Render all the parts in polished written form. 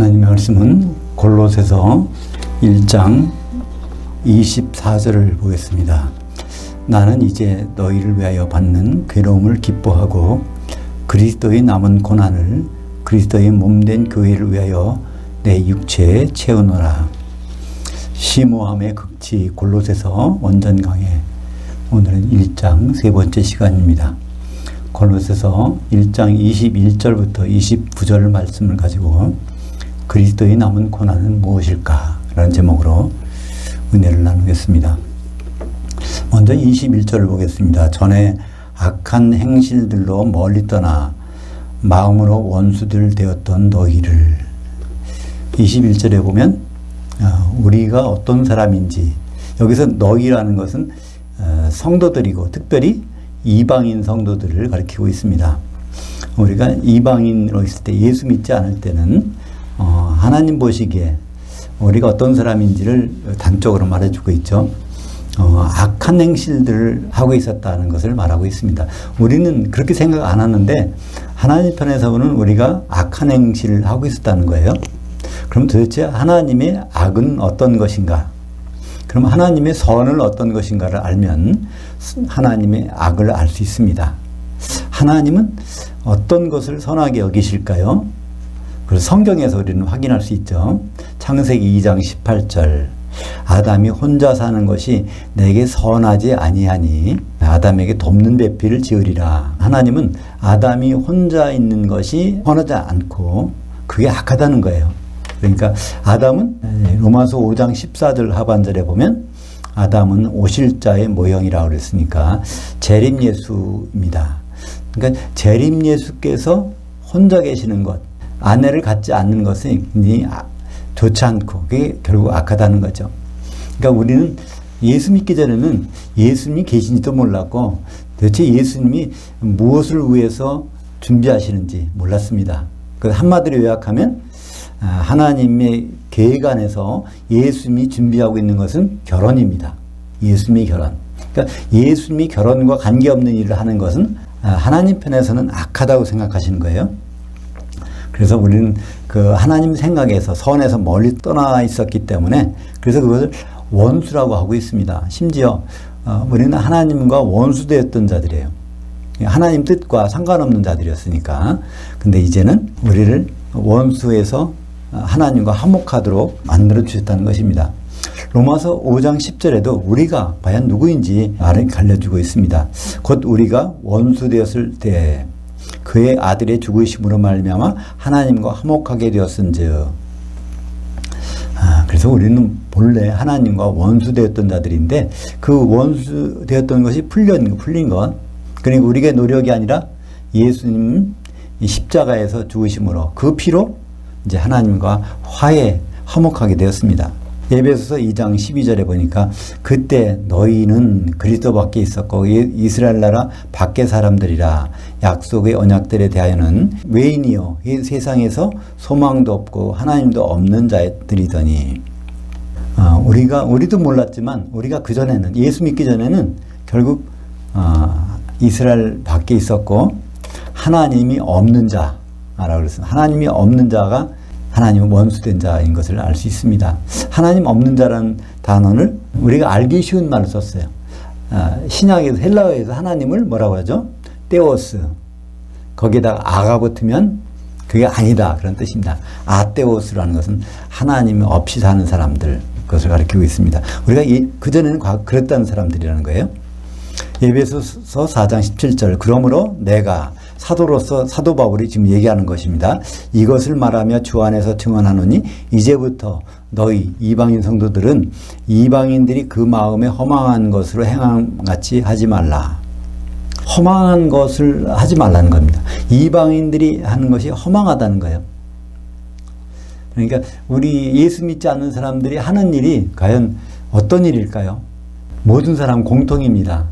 하나님의 말씀은 골로새서 1장 24절을 보겠습니다. 나는 이제 너희를 위하여 받는 괴로움을 기뻐하고 그리스도의 남은 고난을 그리스도의 몸된 교회를 위하여 내 육체에 채우노라. 심오함의 극치 골로새서 원전 강해. 오늘은 1장 세 번째 시간입니다. 골로새서 1장 21절부터 29절 말씀을 가지고 그리스도의 남은 고난은 무엇일까? 라는 제목으로 은혜를 나누겠습니다. 먼저 21절을 보겠습니다. 전에 악한 행실들로 멀리 떠나 마음으로 원수들 되었던 너희를. 21절에 보면 우리가 어떤 사람인지, 여기서 너희라는 것은 성도들이고 특별히 이방인 성도들을 가리키고 있습니다. 우리가 이방인으로 있을 때, 예수 믿지 않을 때는 하나님 보시기에 우리가 어떤 사람인지를 단적으로 말해주고 있죠. 악한 행실들을 하고 있었다는 것을 말하고 있습니다. 우리는 그렇게 생각 안 하는데 하나님 편에서는 우리가 악한 행실을 하고 있었다는 거예요. 그럼 도대체 하나님의 악은 어떤 것인가? 그럼 하나님의 선은 어떤 것인가를 알면 하나님의 악을 알 수 있습니다. 하나님은 어떤 것을 선하게 여기실까요? 그래서 성경에서 우리는 확인할 수 있죠. 창세기 2장 18절. 아담이 혼자 사는 것이 내게 선하지 아니하니 아담에게 돕는 배필을 지으리라. 하나님은 아담이 혼자 있는 것이 선하지 않고 그게 악하다는 거예요. 그러니까 아담은 로마서 5장 14절 하반절에 보면 아담은 오실자의 모형이라고 그랬으니까 재림 예수입니다. 그러니까 재림 예수께서 혼자 계시는 것, 아내를 갖지 않는 것은 굉장히 좋지 않고 그게 결국 악하다는 거죠. 그러니까 우리는 예수 믿기 전에는 예수님이 계신지도 몰랐고 도대체 예수님이 무엇을 위해서 준비하시는지 몰랐습니다. 그래서 한마디로 요약하면 하나님의 계획 안에서 예수님이 준비하고 있는 것은 결혼입니다. 예수님의 결혼. 그러니까 예수님이 결혼과 관계없는 일을 하는 것은 하나님 편에서는 악하다고 생각하시는 거예요. 그래서 우리는 그 하나님 생각에서 선에서 멀리 떠나 있었기 때문에 그래서 그것을 원수라고 하고 있습니다. 심지어 우리는 하나님과 원수되었던 자들이에요. 하나님 뜻과 상관없는 자들이었으니까. 근데 이제는 우리를 원수에서 하나님과 화목하도록 만들어 주셨다는 것입니다. 로마서 5장 10절에도 우리가 과연 누구인지 알려주고 있습니다. 곧 우리가 원수 되었을 때 그의 아들의 죽으심으로 말미암아 하나님과 화목하게 되었은즉. 그래서 우리는 본래 하나님과 원수 되었던 자들인데 그 원수 되었던 것이 풀린 것. 그러니까 우리의 노력이 아니라 예수님 십자가에서 죽으심으로 그 피로 이제 하나님과 화목하게 되었습니다. 에베소서 2장 12절에 보니까 그때 너희는 그리스도 밖에 있었고 이스라엘 나라 밖의 사람들이라. 약속의 언약들에 대하여는 외인이요 이 세상에서 소망도 없고 하나님도 없는 자들이더니. 우리도 몰랐지만 우리가 그전에는 예수 믿기 전에는 결국 이스라엘 밖에 있었고 하나님이 없는 자라고 그랬습니다. 하나님이 없는 자가 하나님은 원수된 자인 것을 알 수 있습니다. 하나님 없는 자라는 단어를 우리가 알기 쉬운 말을 썼어요. 신약에서 헬라어에서 하나님을 뭐라고 하죠? 테오스. 거기에다가 아가 붙으면 그게 아니다 그런 뜻입니다. 아테오스라는 것은 하나님 없이 사는 사람들 그것을 가리키고 있습니다. 우리가 그전에는 그랬다는 사람들이라는 거예요. 에베소서 4장 17절. 그러므로 내가 사도로서 사도 바울이 지금 얘기하는 것입니다. 이것을 말하며 주 안에서 증언하노니 이제부터 너희 이방인 성도들은 이방인들이 그 마음에 허망한 것으로 행함같이 하지 말라. 허망한 것을 하지 말라는 겁니다. 이방인들이 하는 것이 허망하다는 거예요. 그러니까 우리 예수 믿지 않는 사람들이 하는 일이 과연 어떤 일일까요? 모든 사람 공통입니다.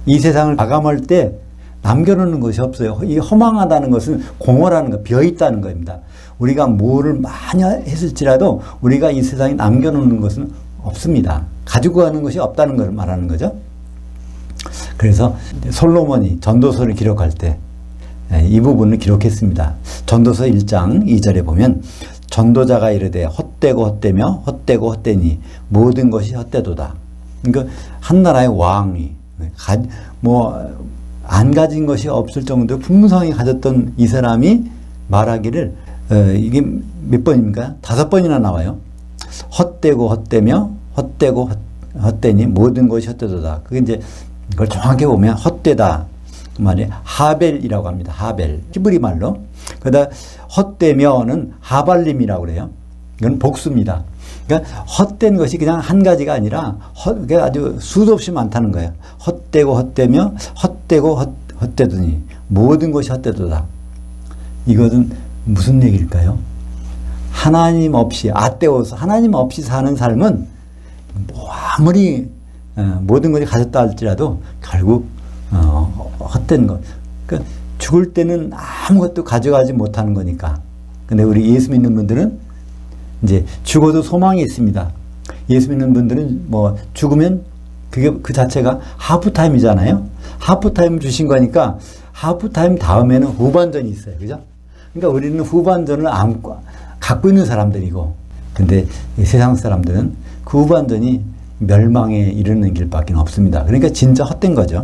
이 세상을 마감할 때 남겨놓는 것이 없어요. 이 허망하다는 것은 공허라는 거, 비어있다는 겁니다. 우리가 뭐를 많이 했을지라도 우리가 이 세상에 남겨놓는 것은 없습니다. 가지고 가는 것이 없다는 걸 말하는 거죠. 그래서 솔로몬이 전도서를 기록할 때 이 부분을 기록했습니다. 전도서 1장 2절에 보면 전도자가 이르되 헛되고 헛되며 헛되고 헛되니 모든 것이 헛되도다. 그러니까 한 나라의 왕이 안 가진 것이 없을 정도로 풍성히 가졌던 이 사람이 말하기를 이게 몇 번입니까? 5번이나 나와요. 헛되고 헛되며 헛되고 헛되니 모든 것이 헛되도다. 그게 이제 그걸 정확히 보면 헛되다 말이 하벨이라고 합니다. 하벨 히브리 말로. 그러다 헛되며는 하발림이라고 그래요. 이건 복수입니다. 그러니까 헛된 것이 그냥 한 가지가 아니라 그게 아주 수도 없이 많다는 거예요. 헛되고 헛되며 헛되고 헛되더니 모든 것이 헛되도다. 이것은 무슨 얘기일까요? 하나님 없이 아떼오서 하나님 없이 사는 삶은 아무리 모든 것이 가졌다 할지라도 결국 헛된 것. 그러니까 죽을 때는 아무것도 가져가지 못하는 거니까. 근데 우리 예수 믿는 분들은 이제 죽어도 소망이 있습니다. 예수 믿는 분들은 뭐 죽으면 그게 그 자체가 하프타임이잖아요. 하프타임 주신 거니까 하프타임 다음에는 후반전이 있어요. 그죠? 그러니까 우리는 후반전을 갖고 있는 사람들이고, 근데 세상 사람들은 그 후반전이 멸망에 이르는 길밖에 없습니다. 그러니까 진짜 헛된 거죠.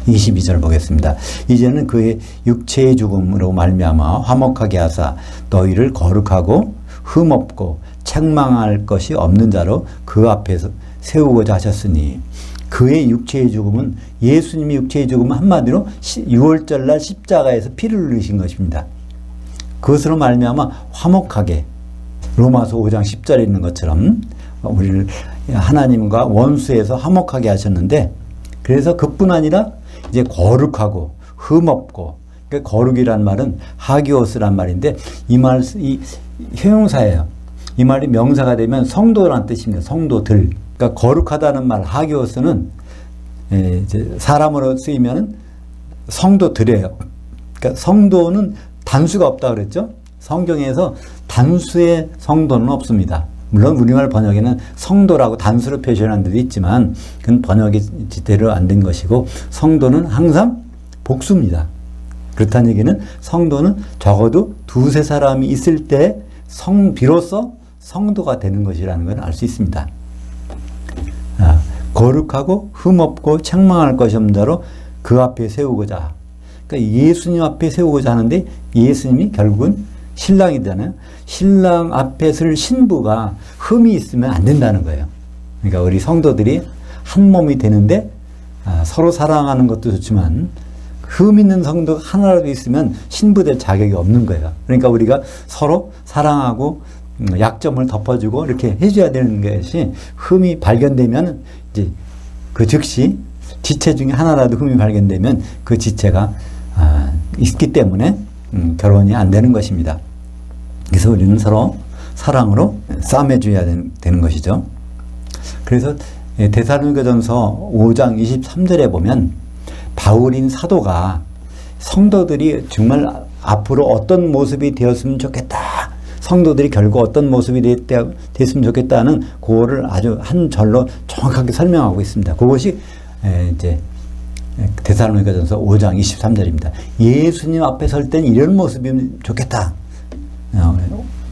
22절 보겠습니다. 이제는 그의 육체의 죽음으로 말미암아 화목하게 하사 너희를 거룩하고 흠없고 책망할 것이 없는 자로 그 앞에서 세우고자 하셨으니, 그의 육체의 죽음은 예수님이 육체의 죽음은 한마디로 6월절날 십자가에서 피를 흘리신 것입니다. 그것으로 말미암아 화목하게, 로마서 5장 10절에 있는 것처럼 우리를 하나님과 원수에서 화목하게 하셨는데, 그래서 그뿐 아니라 이제 거룩하고 흠없고, 그러니까 거룩이란 말은 하기오스란 말인데 이 형용사예요. 이 말이 명사가 되면 성도란 뜻입니다. 성도들. 그러니까 거룩하다는 말 하기오스는 이제 사람으로 쓰이면 성도들이에요. 그러니까 성도는 단수가 없다 그랬죠. 성경에서 단수의 성도는 없습니다. 물론 우리말 번역에는 성도라고 단수로 표현한 데도 있지만 그건 번역이 제대로 안 된 것이고, 성도는 항상 복수입니다. 그렇다는 얘기는 성도는 적어도 두세 사람이 있을 때 비로소 성도가 되는 것이라는 걸 알 수 있습니다. 거룩하고 흠없고 책망할 것이 없는 자로 그 앞에 세우고자. 그러니까 예수님 앞에 세우고자 하는데, 예수님이 결국은 신랑이잖아요. 신랑 앞에 설 신부가 흠이 있으면 안 된다는 거예요. 그러니까 우리 성도들이 한 몸이 되는데 서로 사랑하는 것도 좋지만 흠 있는 성도가 하나라도 있으면 신부 될 자격이 없는 거예요. 그러니까 우리가 서로 사랑하고 약점을 덮어주고 이렇게 해줘야 되는 것이, 흠이 발견되면 이제 그 즉시 지체 중에 하나라도 흠이 발견되면 그 지체가 있기 때문에 결혼이 안 되는 것입니다. 그래서 우리는 서로 사랑으로 싸매줘야 되는 것이죠. 그래서 데살로니가전서 5장 23절에 보면 바울인 사도가 성도들이 정말 앞으로 어떤 모습이 되었으면 좋겠다, 성도들이 결국 어떤 모습이 됐으면 좋겠다는 그거를 아주 한 절로 정확하게 설명하고 있습니다. 그것이 이제 데살로니가전서 5장 23절입니다. 예수님 앞에 설 땐 이런 모습이면 좋겠다.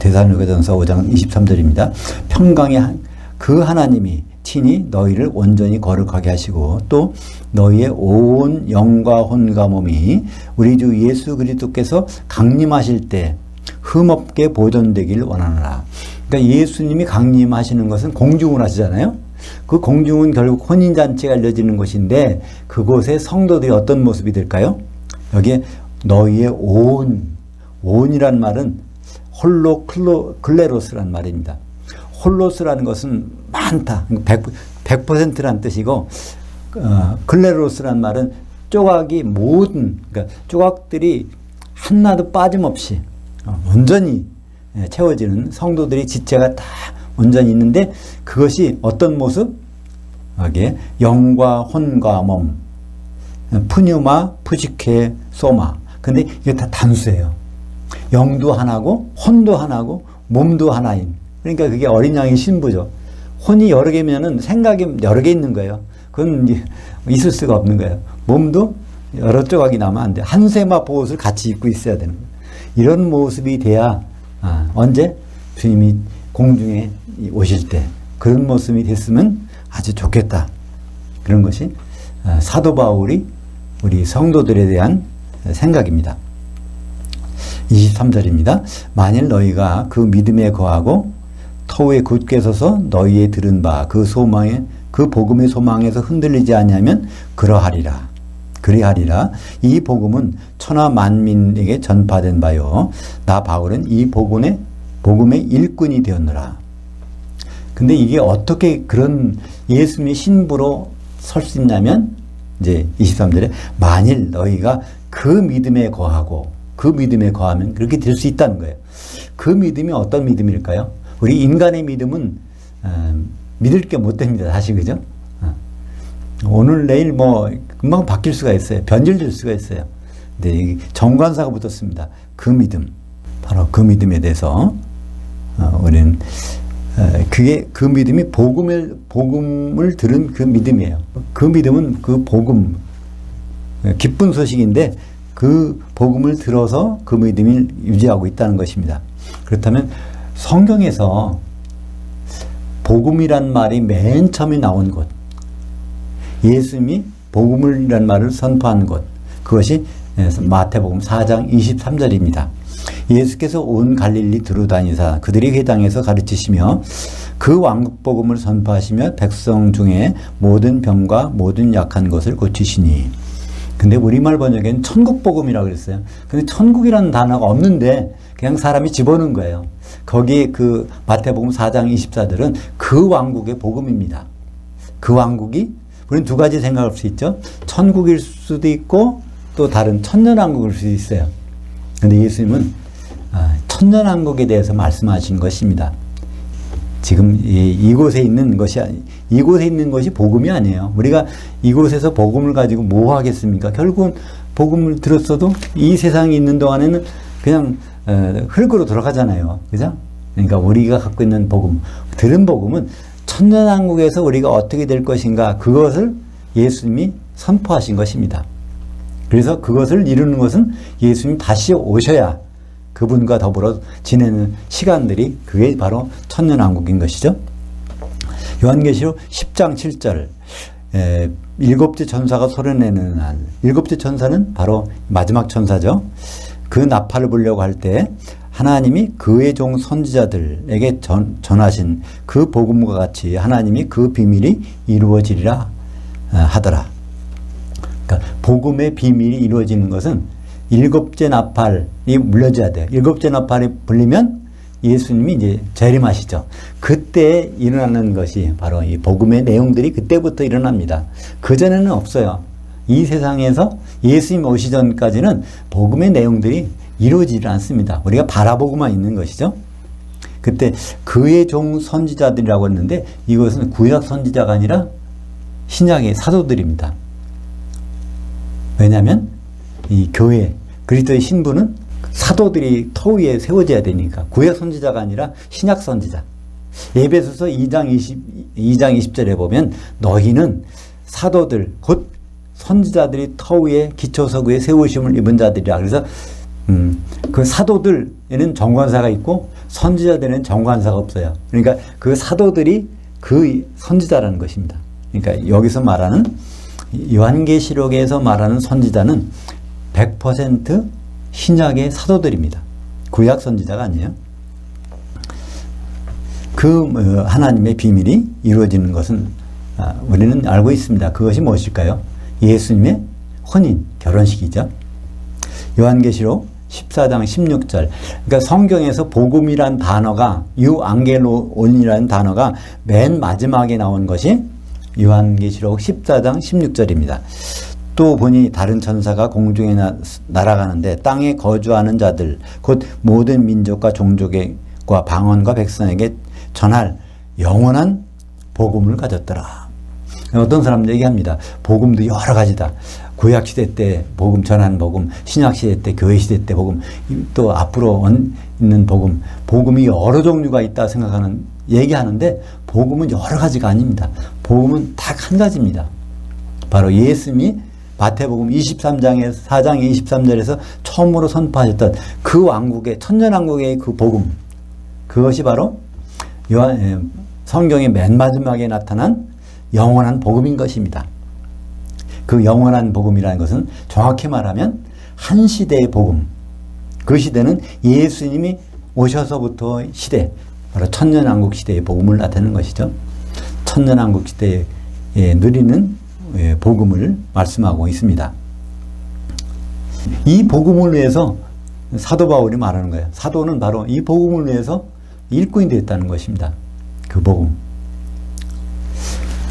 데살로니가전서 5장 23절입니다. 평강의 그 하나님이 친히 너희를 온전히 거룩하게 하시고 또 너희의 온 영과 혼과 몸이 우리 주 예수 그리스도께서 강림하실 때 흠없게 보존되길 원하노라. 그러니까 예수님이 강림하시는 것은 공중을 하시잖아요. 그 공중은 결국 혼인잔치가 알려지는 곳인데, 그곳에 성도들이 어떤 모습이 될까요? 여기에 너희의 온이란 말은 클레로스란 말입니다. 홀로스라는 것은 많다, 100%란 뜻이고, 클레로스란 말은 조각이 모든, 그러니까 조각들이 하나도 빠짐없이 온전히 채워지는 성도들이 지체가 다 온전히 있는데, 그것이 어떤 모습? 여기에 영과 혼과 몸, 푸뉴마, 푸시케, 소마. 근데 이게 다 단수예요. 영도 하나고 혼도 하나고 몸도 하나인. 그러니까 그게 어린 양의 신부죠. 혼이 여러 개면은 생각이 여러 개 있는 거예요. 그건 이제 있을 수가 없는 거예요. 몸도 여러 조각이 나면 안 돼. 한 세마 보옷을 같이 입고 있어야 되는 거예요. 이런 모습이 돼야 언제? 주님이 공중에 오실 때 그런 모습이 됐으면 아주 좋겠다. 그런 것이 사도 바울이 우리 성도들에 대한 생각입니다. 23절입니다. 만일 너희가 그 믿음에 거하고 터에 굳게 서서 너희의 들은 바 그 소망에 그 복음의 소망에서 흔들리지 아니하면 그러하리라. 이 복음은 천하 만민에게 전파된 바요. 나 바울은 이 복음의 일꾼이 되었노라. 근데 이게 어떻게 그런 예수님의 신부로 설 수 있냐면 이제 23절에 만일 너희가 그 믿음에 거하면 그렇게 될 수 있다는 거예요. 그 믿음이 어떤 믿음일까요? 우리 인간의 믿음은 믿을 게 못 됩니다. 사실 그죠? 오늘 내일 뭐 금방 바뀔 수가 있어요. 변질될 수가 있어요. 근데 정관사가 붙었습니다. 그 믿음, 바로 그 믿음에 대해서 우리는 그게 그 믿음이 복음을 들은 그 믿음이에요. 그 믿음은 그 복음, 기쁜 소식인데 그 복음을 들어서 그 믿음을 유지하고 있다는 것입니다. 그렇다면 성경에서 복음이란 말이 맨 처음에 나온 곳, 예수님이 복음이란 말을 선포한 곳, 그것이 마태복음 4장 23절입니다. 예수께서 온 갈릴리 두루다니사 그들이 회당에서 가르치시며 그 왕국 복음을 선포하시며 백성 중에 모든 병과 모든 약한 것을 고치시니. 근데 우리말 번역에는 천국 복음이라고 그랬어요. 근데 천국이라는 단어가 없는데 그냥 사람이 집어넣은 거예요. 거기에 그 마태복음 4장 24절은 그 왕국의 복음입니다. 그 왕국이 우리는 두 가지 생각할 수 있죠. 천국일 수도 있고 또 다른 천년왕국일 수도 있어요. 근데 예수님은 천년왕국에 대해서 말씀하신 것입니다. 지금 이곳에 있는 것이 복음이 아니에요. 우리가 이곳에서 복음을 가지고 뭐 하겠습니까? 결국은 복음을 들었어도 이 세상에 있는 동안에는 그냥 흙으로 돌아가잖아요. 그죠? 그러니까 우리가 갖고 있는 복음, 들은 복음은 천년왕국에서 우리가 어떻게 될 것인가, 그것을 예수님이 선포하신 것입니다. 그래서 그것을 이루는 것은 예수님 다시 오셔야 그분과 더불어 지내는 시간들이 그게 바로 천년왕국인 것이죠. 요한계시록 10장 7절 일곱째 천사가 소리내는 날, 일곱째 천사는 바로 마지막 천사죠. 그 나팔을 불려고 할 때 하나님이 그의 종 선지자들에게 전하신 그 복음과 같이 하나님이 그 비밀이 이루어지리라 하더라. 그러니까 복음의 비밀이 이루어지는 것은 일곱째 나팔이 물려져야 돼요. 일곱째 나팔이 불리면 예수님이 이제 재림하시죠. 그때 일어나는 것이 바로 이 복음의 내용들이 그때부터 일어납니다. 그전에는 없어요. 이 세상에서 예수님 오시 전까지는 복음의 내용들이 이루어지지 않습니다. 우리가 바라보고만 있는 것이죠. 그때 그의 종 선지자들이라고 했는데 이것은 구약 선지자가 아니라 신약의 사도들입니다. 왜냐하면 이 교회, 그리스도의 신부는 사도들이 터 위에 세워져야 되니까 구약 선지자가 아니라 신약 선지자. 에베소서 2장 20절에 보면 너희는 사도들 곧 선지자들이 터 위에 기초석 위에 세우심을 입은 자들이라. 그래서 그 사도들에는 정관사가 있고 선지자들에는 정관사가 없어요. 그러니까 그 사도들이 그 선지자라는 것입니다. 그러니까 여기서 말하는 요한계시록에서 말하는 선지자는 100% 신약의 사도들입니다. 구약 선지자가 아니에요. 그 하나님의 비밀이 이루어지는 것은 우리는 알고 있습니다. 그것이 무엇일까요? 예수님의 혼인, 결혼식이죠. 요한계시록 14장 16절. 그러니까 성경에서 복음이란 단어가 유앙겔론이라는 단어가 맨 마지막에 나온 것이 요한계시록 14장 16절입니다. 또 보니 다른 천사가 공중에 날아가는데 땅에 거주하는 자들 곧 모든 민족과 종족과 방언과 백성에게 전할 영원한 복음을 가졌더라. 어떤 사람들 얘기합니다. 복음도 여러 가지다. 구약 시대 때 복음 전하는 복음, 신약 시대 때 교회 시대 때 복음, 또 앞으로 있는 복음, 복음이 여러 종류가 있다 생각하는 얘기하는데 복음은 여러 가지가 아닙니다. 복음은 딱 한 가지입니다. 바로 예수님이 마태복음 23장에서 4장 23절에서 처음으로 선포하셨던 그 왕국의 천년왕국의 그 복음, 그것이 바로 성경의 맨 마지막에 나타난 영원한 복음인 것입니다. 그 영원한 복음이라는 것은 정확히 말하면 한 시대의 복음, 그 시대는 예수님이 오셔서부터 시대, 바로 천년왕국 시대의 복음을 나타내는 것이죠. 천년왕국 시대에 누리는 복음을 말씀하고 있습니다. 이 복음을 위해서 사도 바울이 말하는 거예요. 사도는 바로 이 복음을 위해서 일꾼이 됐다는 것입니다. 그 복음.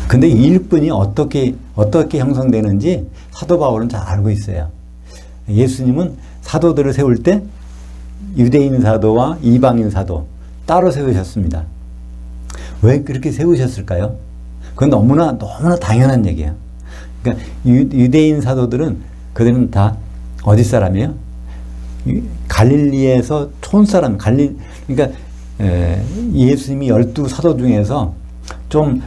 근데 이 일꾼이 어떻게 형성되는지 사도 바울은 잘 알고 있어요. 예수님은 사도들을 세울 때 유대인 사도와 이방인 사도 따로 세우셨습니다. 왜 그렇게 세우셨을까요? 그건 너무나 당연한 얘기예요. 그러니까 유대인 사도들은 그들은 다 어디 사람이에요? 갈릴리에서 촌사람, 그러니까 예수님이 12사도 중에서 좀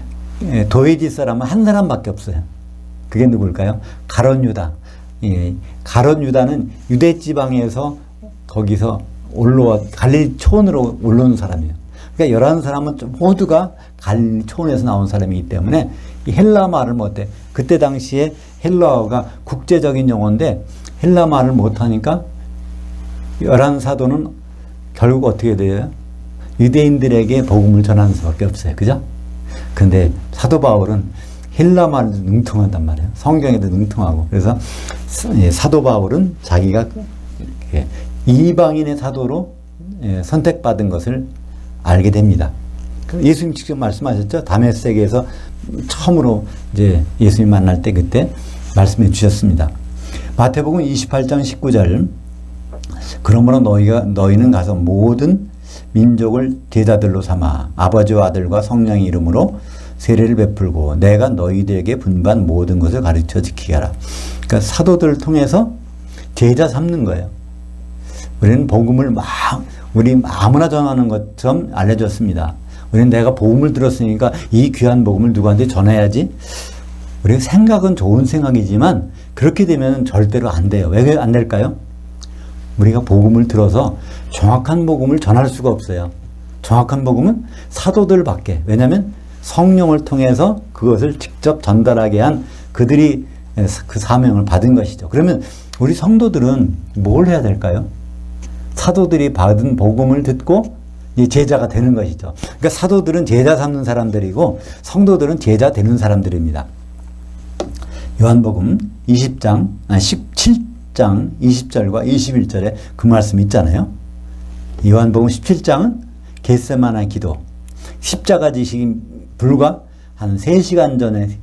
도회지 사람은 한 사람밖에 없어요. 그게 누굴까요? 가룟 유다. 가룟 유다는 유대 지방에서 거기서 갈릴리 촌으로 올라온 사람이에요. 그러니까 11사람은 모두가 갈릴리 촌에서 나온 사람이기 때문에 이 헬라 말을 못해. 그때 당시에 헬라어가 국제적인 용어인데 헬라 말을 못하니까 11사도는 결국 어떻게 돼요? 유대인들에게 복음을 전하는 수밖에 없어요. 그죠? 근데 사도 바울은 헬라 말도 능통한단 말이에요. 성경에도 능통하고. 그래서 사도 바울은 자기가 이방인의 사도로 선택받은 것을 알게 됩니다. 예수님 직접 말씀하셨죠? 다메섹에서 처음으로 이제 예수님 만날 때 그때 말씀해 주셨습니다. 마태복음 28장 19절. 그러므로 너희는 가서 모든 민족을 제자들로 삼아 아버지와 아들과 성령의 이름으로 세례를 베풀고 내가 너희들에게 분반 모든 것을 가르쳐 지키게 하라. 그러니까 사도들을 통해서 제자 삼는 거예요. 우리는 복음을 우리 아무나 전하는 것처럼 알려줬습니다. 우리는 내가 복음을 들었으니까 이 귀한 복음을 누구한테 전해야지. 우리가 생각은 좋은 생각이지만 그렇게 되면 절대로 안 돼요. 왜 안 될까요? 우리가 복음을 들어서 정확한 복음을 전할 수가 없어요. 정확한 복음은 사도들밖에. 왜냐하면 성령을 통해서 그것을 직접 전달하게 한 그들이 그 사명을 받은 것이죠. 그러면 우리 성도들은 뭘 해야 될까요? 사도들이 받은 복음을 듣고 제자가 되는 것이죠. 그러니까 사도들은 제자 삼는 사람들이고 성도들은 제자 되는 사람들입니다. 요한복음 17장 20절과 21절에 그 말씀 있잖아요. 요한복음 17장은 겟세마네 기도, 십자가 지시기 불과 한 3시간 전에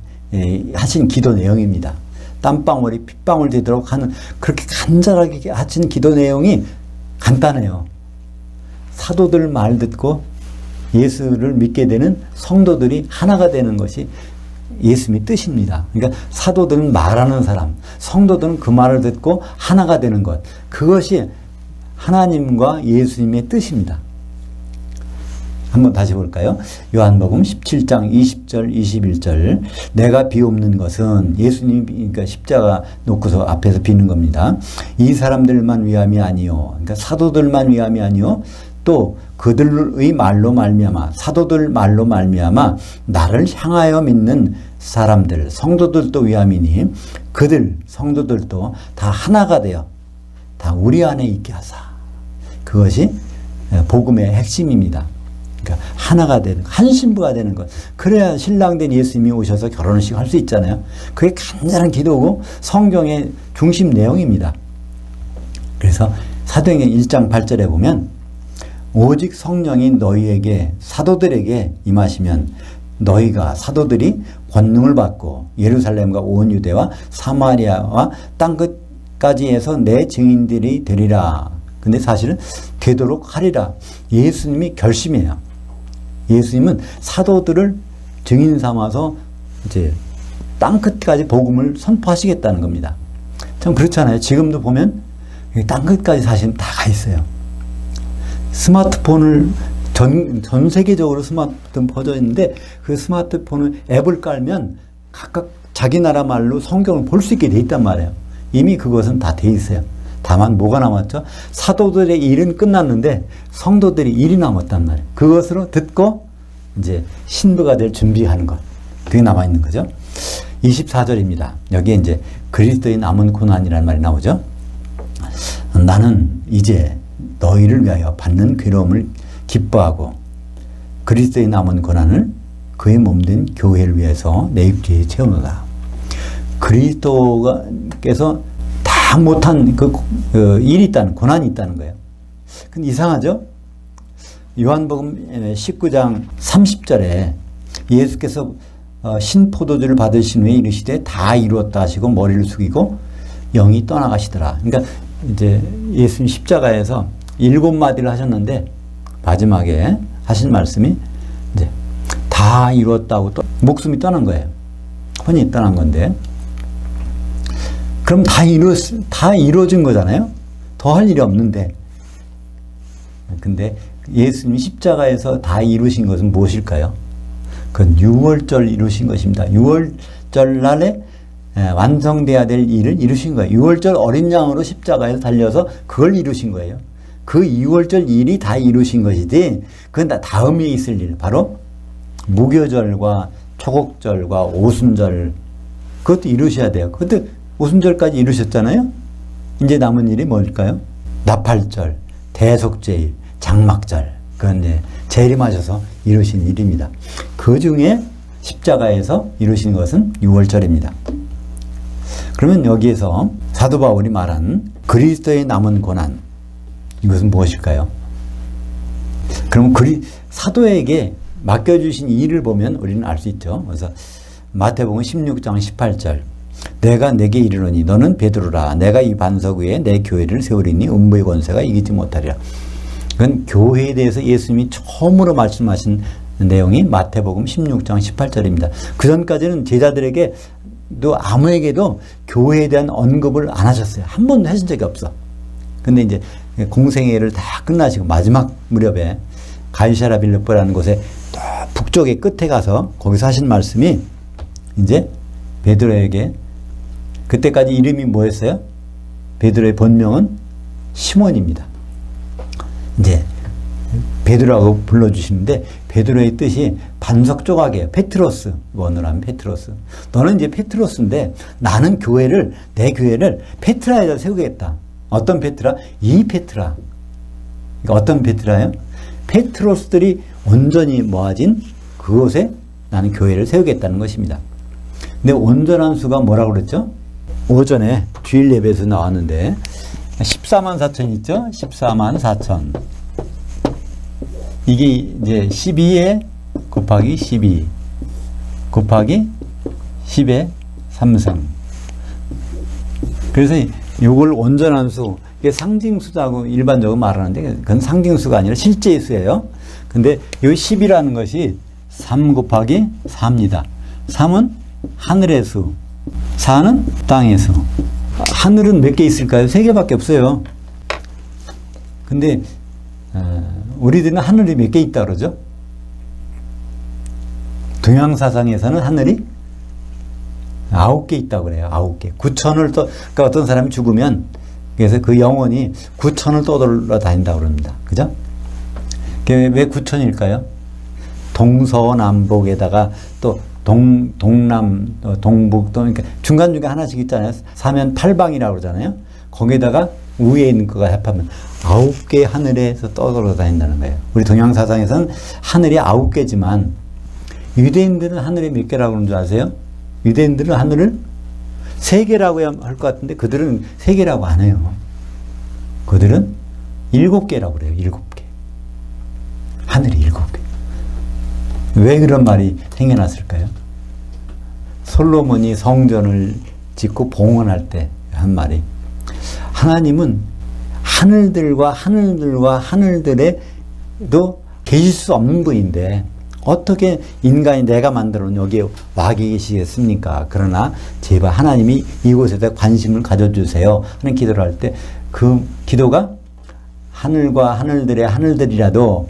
하신 기도 내용입니다. 땀방울이 핏방울 되도록 하는 그렇게 간절하게 하신 기도 내용이 간단해요. 사도들 말 듣고 예수를 믿게 되는 성도들이 하나가 되는 것이 예수님의 뜻입니다. 그러니까 사도들은 말하는 사람, 성도들은 그 말을 듣고 하나가 되는 것. 그것이 하나님과 예수님의 뜻입니다. 한번 다시 볼까요? 요한복음 17장 20절 21절. 내가 비옵는 것은 예수님이 그러니까 십자가 놓고서 앞에서 비는 겁니다. 이 사람들만 위함이 아니요. 그러니까 사도들만 위함이 아니요. 또 그들의 말로 말미암아 사도들 말로 말미암아 나를 향하여 믿는 사람들 성도들도 위함이니 그들 성도들도 다 하나가 되어 다 우리 안에 있게 하사. 그것이 복음의 핵심입니다. 그러니까 하나가 되는 한 신부가 되는 것. 그래야 신랑된 예수님이 오셔서 결혼식 할 수 있잖아요. 그게 간절한 기도고 성경의 중심 내용입니다. 그래서 사도행전 1장 8절에 보면 오직 성령이 너희에게 사도들에게 임하시면 너희가 사도들이 권능을 받고 예루살렘과 온 유대와 사마리아와 땅끝까지 해서 내 증인들이 되리라. 근데 사실은 되도록 하리라. 예수님이 결심해요. 예수님은 사도들을 증인 삼아서 이제 땅끝까지 복음을 선포하시겠다는 겁니다. 참 그렇잖아요. 지금도 보면 땅끝까지 사실 다 가 있어요. 스마트폰을 전 세계적으로 스마트폰 퍼져 있는데 그 스마트폰을 앱을 깔면 각각 자기 나라 말로 성경을 볼 수 있게 돼 있단 말이에요. 이미 그것은 다 돼 있어요. 다만 뭐가 남았죠? 사도들의 일은 끝났는데 성도들의 일이 남았단 말이에요. 그것으로 듣고 이제 신부가 될 준비하는 것. 그게 남아있는 거죠. 24절입니다. 여기에 이제 그리스도의 남은 고난이라는 말이 나오죠. 나는 이제 너희를 위하여 받는 괴로움을 기뻐하고 그리스도의 남은 고난을 그의 몸된 교회를 위해서 내 육체에 채우노라. 그리스도께서 다 못한 그 일이 있다는, 고난이 있다는 거예요. 근데 이상하죠? 요한복음 19장 30절에 예수께서 신포도주를 받으신 후에 이르시되 다 이루었다 하시고 머리를 숙이고 영이 떠나가시더라. 그러니까 이제 예수님 십자가에서 7마디를 하셨는데 마지막에 하신 말씀이 이제 다 이루었다고 또 목숨이 떠난 거예요. 혼이 떠난 건데, 그럼 다 이루어진 거잖아요. 더 할 일이 없는데. 근데 예수님이 십자가에서 다 이루신 것은 무엇일까요? 그건 유월절 이루신 것입니다. 유월절 날에 완성돼야 될 일을 이루신 거예요. 유월절 어린 양으로 십자가에서 달려서 그걸 이루신 거예요. 그 유월절 일이 다 이루신 것이지, 그건 다 다음에 있을 일, 바로 무교절과 초곡절과 오순절, 그것도 이루셔야 돼요. 그것도 오순절까지 이루셨잖아요. 이제 남은 일이 뭘까요? 나팔절, 대속제일, 장막절, 그건 이제 재림하셔서 이루신 일입니다. 그 중에 십자가에서 이루신 것은 유월절입니다. 그러면 여기에서 사도 바울이 말한 그리스도의 남은 고난, 이것은 무엇일까요? 그럼 사도에게 맡겨주신 일을 보면 우리는 알 수 있죠. 그래서 마태복음 16장 18절, 내가 내게 이르노니 너는 베드로라. 내가 이 반석 위에 내 교회를 세우리니 음부의 권세가 이기지 못하리라. 그건 교회에 대해서 예수님이 처음으로 말씀하신 내용이 마태복음 16장 18절입니다. 그 전까지는 제자들에게도 아무에게도 교회에 대한 언급을 안 하셨어요. 한 번도 하신 적이 없어. 근데 이제 공생애를 다 끝나시고 마지막 무렵에 가이사랴 빌립보라는 곳에 또 북쪽의 끝에 가서 거기서 하신 말씀이 이제 베드로에게, 그때까지 이름이 뭐였어요? 베드로의 본명은 시몬입니다. 이제 베드로라고 불러주시는데 베드로의 뜻이 반석 조각이에요. 페트로스, 원어로 하면 페트로스. 너는 이제 페트로스인데 나는 내 교회를 페트라에다 세우겠다. 어떤 페트라? 이 페트라. 그러니까 어떤 페트라요? 페트로스들이 온전히 모아진 그곳에 나는 교회를 세우겠다는 것입니다. 근데 온전한 수가 뭐라고 그랬죠? 오전에 주일 예배에서 나왔는데 14만 4천 있죠? 14만 4천. 이게 이제 12에 곱하기 12 곱하기 10의 3승. 그래서 이걸 온전한 수, 이게 상징수라고 일반적으로 말하는데 그건 상징수가 아니라 실제의 수예요. 근데 이 10이라는 것이 3 곱하기 4입니다. 3은 하늘의 수, 4는 땅의 수. 하늘은 몇 개 있을까요? 3개밖에 없어요. 근데 우리들은 하늘이 몇 개 있다 그러죠? 동양사상에서는 하늘이 9개 있다고 그래요. 9개. 9천을 그러니까 어떤 사람이 죽으면 그래서 그 영혼이 9천을 떠돌아 다닌다고 그럽니다. 그죠? 왜 9천일까요? 동서남북에다가 또 동남, 동북, 그러니까 중간중간 하나씩 있잖아요. 사면 8방이라고 그러잖아요. 거기에다가 위에 있는 거가 합하면 9개 하늘에서 떠돌아 다닌다는 거예요. 우리 동양사상에서는 하늘이 9개지만 유대인들은 하늘이 몇 개라고 그러는 줄 아세요? 유대인들은 하늘을 3개라고 해야 할 것 같은데 그들은 3개라고 안 해요. 그들은 7개라고 그래요. 7개. 하늘이 7개. 왜 그런 말이 생겨났을까요? 솔로몬이 성전을 짓고 봉헌할 때 한 말이, 하나님은 하늘들과 하늘들에도 계실 수 없는 분인데 어떻게 인간이 내가 만들어 놓은 여기에 와 계시겠습니까? 그러나 제발 하나님이 이곳에다 관심을 가져주세요 하는 기도를 할 때 그 기도가 하늘과 하늘들의 하늘들이라도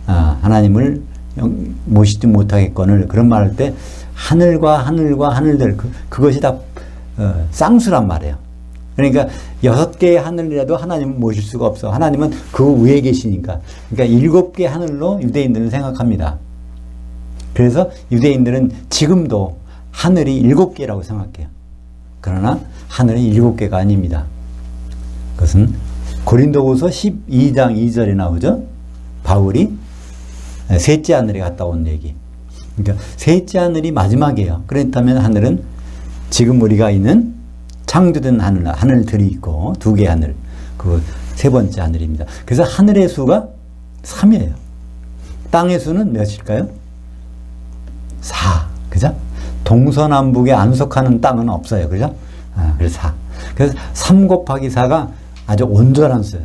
하나님을 모시지 못하겠거늘, 그런 말 할 때 하늘과 하늘과 하늘들, 그것이 다 쌍수란 말이에요. 그러니까 6개의 하늘이라도 하나님은 모실 수가 없어. 하나님은 그 위에 계시니까. 그러니까 7개 하늘로 유대인들은 생각합니다. 그래서 유대인들은 지금도 하늘이 7개라고 생각해요. 그러나 하늘이 7개가 아닙니다. 그것은 고린도후서 12장 2절에 나오죠. 바울이 셋째 하늘에 갔다 온 얘기. 그러니까 셋째 하늘이 마지막이에요. 그렇다면 하늘은 지금 우리가 있는 창조된 하늘들이 있고 2개의 하늘, 그 세 번째 하늘입니다. 그래서 하늘의 수가 3이에요. 땅의 수는 몇일까요? 4. 그죠? 동서남북에 안속하는 땅은 없어요. 그죠? 그래서 4. 그래서 3 곱하기 4가 아주 온전한 수예요.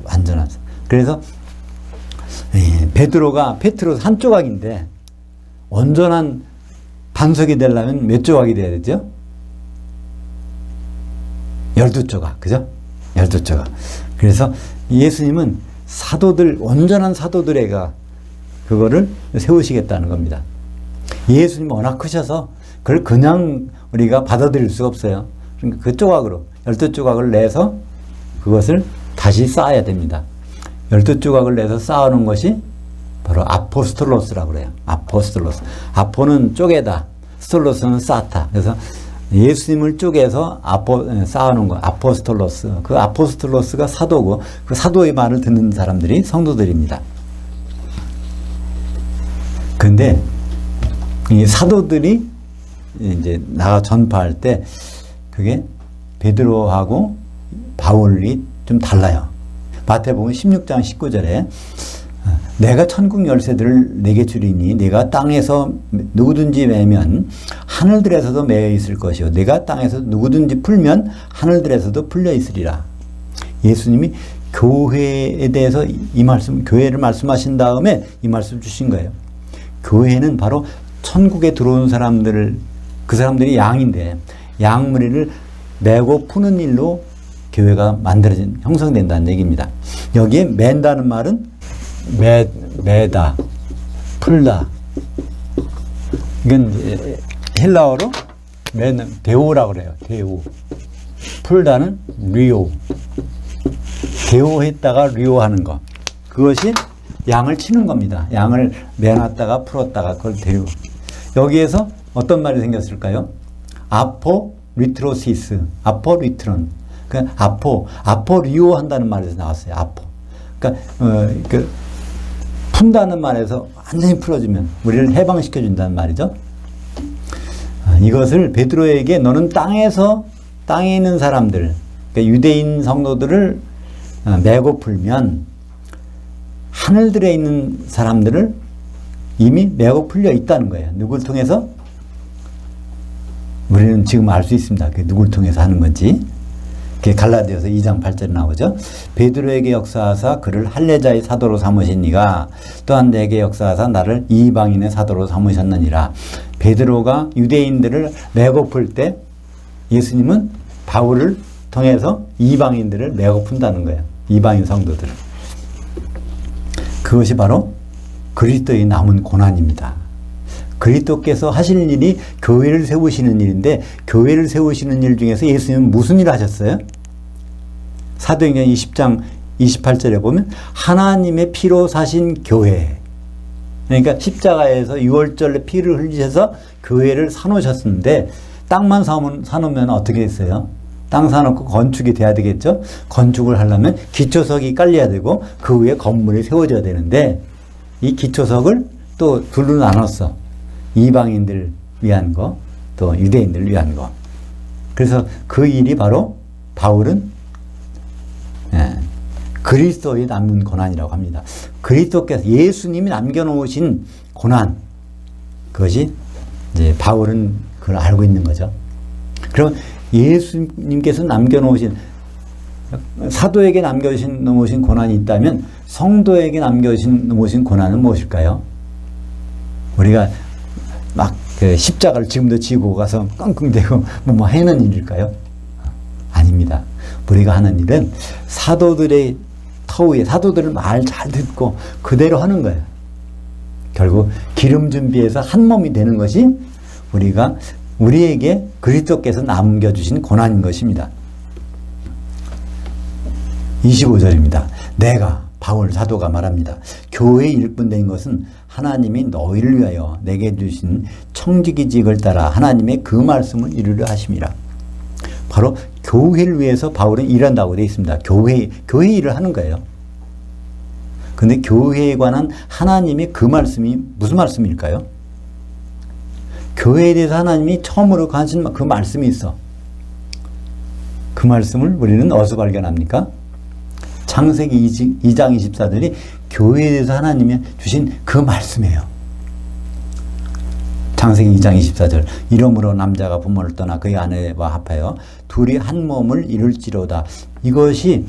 완전한 수. 그래서 페트로스 한 조각인데 온전한 반석이 되려면 몇 조각이 돼야 되죠? 12조각. 그죠? 12조각. 그래서 예수님은 온전한 사도들에가 그거를 세우시겠다는 겁니다. 예수님이 워낙 크셔서 그걸 그냥 우리가 받아들일 수가 없어요. 그러니까 그 조각으로 12조각을 내서 그것을 다시 쌓아야 됩니다. 12조각을 내서 쌓아놓은 것이 바로 아포스톨로스라고 그래요. 아포스톨로스. 아포는 쪼개다. 스톨로스는 쌓다. 그래서 예수님을 쪼개서 쌓아놓은 거. 아포스톨로스. 그 아포스톨로스가 사도고 그 사도의 말을 듣는 사람들이 성도들입니다. 근데 이 사도들이 이제 나가 전파할 때 그게 베드로하고 바울이 좀 달라요. 마태복음 16장 19절에 내가 천국 열쇠들을 내게 주리니 내가 땅에서 누구든지 매면 하늘들에서도 매여 있을 것이요 내가 땅에서 누구든지 풀면 하늘들에서도 풀려 있으리라. 예수님이 교회에 대해서 교회를 말씀하신 다음에 이 말씀 주신 거예요. 교회는 바로 천국에 들어온 그 사람들이 양인데 양무리를 메고 푸는 일로 교회가 형성된다는 얘기입니다. 여기에 맨다는 말은 매다, 풀다. 이건 헬라어로 데오라고 그래요. 데오. 풀다는 리오. 데오했다가 리오하는 거. 그것이 양을 치는 겁니다. 양을 매놨다가 풀었다가 그걸 데오. 여기에서 어떤 말이 생겼을까요? 아포리트로시스, 아포리트론. 그러니까 아포리오 한다는 말에서 나왔어요. 아포. 그러니까 푼다는 말에서 완전히 풀어주면 우리를 해방시켜준다는 말이죠. 이것을 베드로에게 너는 땅에 있는 사람들, 그러니까 유대인 성도들을 메고 풀면 하늘들에 있는 사람들을 이미 메고 풀려 있다는 거예요. 누굴 통해서? 우리는 지금 알 수 있습니다. 그게 누굴 통해서 하는 건지. 그게 갈라디아서 2장 8절에 나오죠. 베드로에게 역사하사 그를 할례자의 사도로 삼으시니가 또한 내게 역사하사 나를 이방인의 사도로 삼으셨느니라. 베드로가 유대인들을 메고 풀 때 예수님은 바울을 통해서 이방인들을 메고 푼다는 거예요. 이방인 성도들을. 그것이 바로 그리스도의 남은 고난입니다. 그리스도께서 하시는 일이 교회를 세우시는 일인데 교회를 세우시는 일 중에서 예수님은 무슨 일을 하셨어요? 사도행전 20장 28절에 보면 하나님의 피로 사신 교회. 그러니까 십자가에서 유월절에 피를 흘리셔서 교회를 사놓으셨는데 땅만 사놓으면 어떻게 했어요? 땅 사놓고 건축이 돼야 되겠죠? 건축을 하려면 기초석이 깔려야 되고 그 위에 건물이 세워져야 되는데 이 기초석을 또 둘로 나눴어. 이방인들 위한 거, 또 유대인들 위한 거. 그래서 그 일이 바로 바울은 그리스도의 남은 고난이라고 합니다. 그리스도께서 예수님이 남겨놓으신 고난, 그것이 이제 바울은 그걸 알고 있는 거죠. 그럼 예수님께서 남겨놓으신 사도에게 남겨놓으신 고난이 있다면 성도에게 남겨놓으신 고난은 무엇일까요? 우리가 막 그 십자가를 지금도 지고 가서 끙끙대고 뭐 하는 일일까요? 아닙니다. 우리가 하는 일은 사도들의 터위에 사도들을 말 잘 듣고 그대로 하는 거예요. 결국 기름 준비해서 한 몸이 되는 것이 우리에게 그리스도께서 남겨주신 고난인 것입니다. 25절입니다. 내가 바울 사도가 말합니다. 교회의 일꾼된 것은 하나님이 너희를 위하여 내게 주신 청지기직을 따라 하나님의 그 말씀을 이루려 하심이라. 바로 교회를 위해서 바울은 일한다고 되어 있습니다. 교회 일을 하는 거예요. 근데 교회에 관한 하나님의 그 말씀이 무슨 말씀일까요? 교회에 대해서 하나님이 처음으로 하신 그 말씀이 있어. 그 말씀을 우리는 어디서 발견합니까? 창세기 2장 24절이 교회에 대해서 하나님이 주신 그 말씀이에요. 창세기 2장 24절 이러므로 남자가 부모를 떠나 그의 아내와 합하여 둘이 한 몸을 이룰지로다. 이것이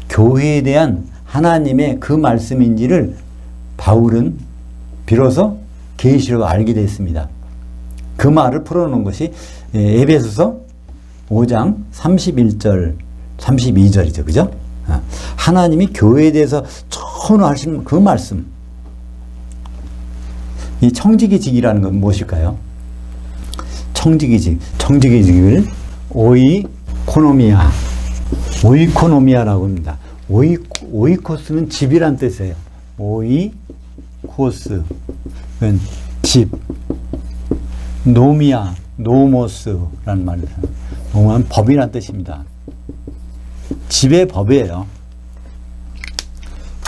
교회에 대한 하나님의 그 말씀인지를 바울은 비로소 계시로 알게 됐습니다. 그 말을 풀어놓은 것이 에베소서 5장 31절 32절이죠. 그죠? 하나님이 교회에 대해서 처음 하신 그 말씀. 이 청지기직이라는 건 무엇일까요? 청지기직을 오이코노미아라고 합니다. 오이코스는 집이란 뜻이에요. 오이코스는 집. 노모스라는 말이에요. 노모는 법이란 뜻입니다. 집의 법이에요.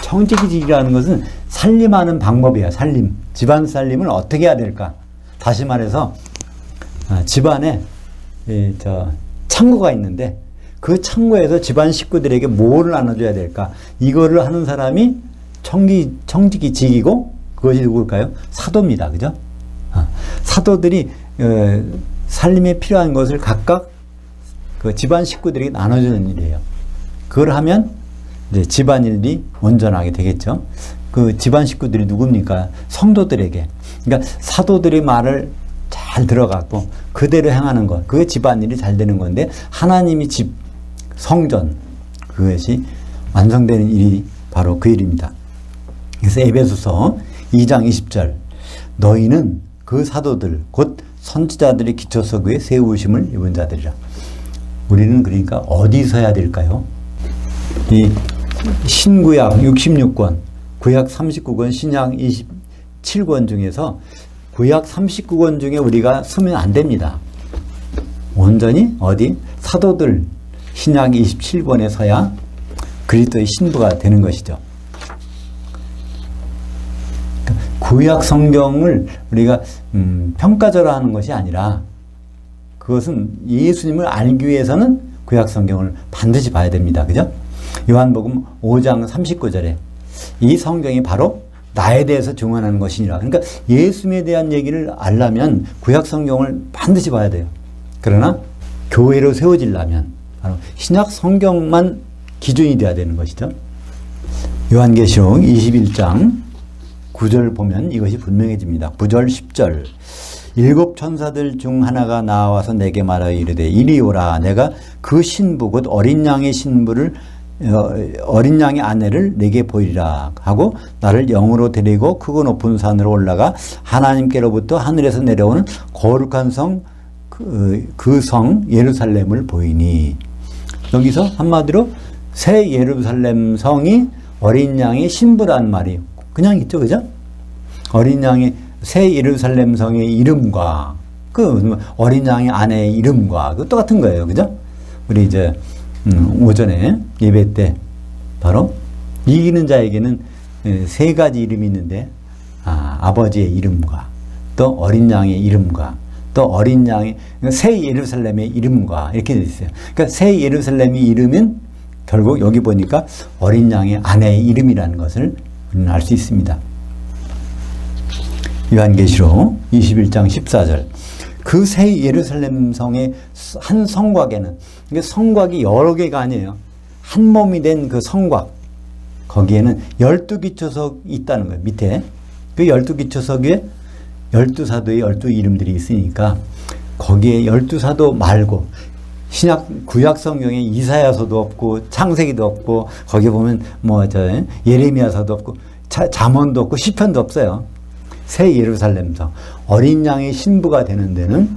청지기직이라는 것은 살림하는 방법이에요. 집안 살림을 어떻게 해야 될까? 다시 말해서 집안에 창고가 있는데 그 창고에서 집안 식구들에게 뭐를 나눠줘야 될까? 이거를 하는 사람이 청지기직이고 그것이 누굴까요? 사도입니다. 그죠? 사도들이 살림에 필요한 것을 각각 그 집안 식구들에게 나눠주는 일이에요. 그걸 하면 이제 집안일이 온전하게 되겠죠. 그 집안 식구들이 누굽니까? 성도들에게. 그러니까 사도들의 말을 잘 들어갖고 그대로 행하는 것. 그게 집안일이 잘 되는 건데 하나님이 성전 그것이 완성되는 일이 바로 그 일입니다. 그래서 에베소서 2장 20절 너희는 그 사도들 곧 선지자들의 기초석에 세우심을 입은 자들이라. 우리는 그러니까 어디서 해야 될까요? 이 신구약 66권, 구약 39권, 신약 27권 중에서 구약 39권 중에 우리가 쓰면 안 됩니다. 온전히 어디? 사도들 신약 27권에 서야 그리스도의 신부가 되는 것이죠. 구약 성경을 우리가 평가절하하는 것이 아니라 그것은 예수님을 알기 위해서는 구약 성경을 반드시 봐야 됩니다. 그죠? 요한복음 5장 39절에 이 성경이 바로 나에 대해서 증언하는 것이니라. 그러니까 예수님에 대한 얘기를 알려면 구약 성경을 반드시 봐야 돼요. 그러나 교회로 세워지려면 바로 신약 성경만 기준이 돼야 되는 것이죠. 요한계시록 21장 9절 보면 이것이 분명해집니다. 9절 10절 일곱 천사들 중 하나가 나와서 내게 말하여 이르되 이리 오라. 내가 그 신부 곧 어린 양의 신부를 어린 양의 아내를 내게 보이리라 하고 나를 영으로 데리고 크고 높은 산으로 올라가 하나님께로부터 하늘에서 내려오는 거룩한 성 그 성 예루살렘을 보이니. 여기서 한마디로 새 예루살렘 성이 어린 양의 신부란 말이 그냥 있죠. 그죠? 어린 양의 새 예루살렘 성의 이름과 그 어린 양의 아내의 이름과 그 똑같은 거예요. 그죠? 우리 이제 오전에 예배 때 바로 이기는 자에게는 세 가지 이름이 있는데 아버지의 이름과 또 어린 양의 이름과 또 어린 양의 새 예루살렘의 이름과 이렇게 되어 있어요. 그러니까 새 예루살렘의 이름은 결국 여기 보니까 어린 양의 아내의 이름이라는 것을 우리는 알 수 있습니다. 요한계시록 21장 14절 그 새 예루살렘 성의 한 성곽에는 성곽이 여러 개가 아니에요. 한 몸이 된 그 성곽 거기에는 12기초석이 있다는 거예요. 밑에 그 12기초석 위에 12사도의 12이름들이 있으니까 거기에 12사도 말고 구약 성경에 이사야서도 없고 창세기도 없고 거기 보면 예레미야서도 없고 잠언도 없고 시편도 없어요. 새 예루살렘성, 어린 양의 신부가 되는 데는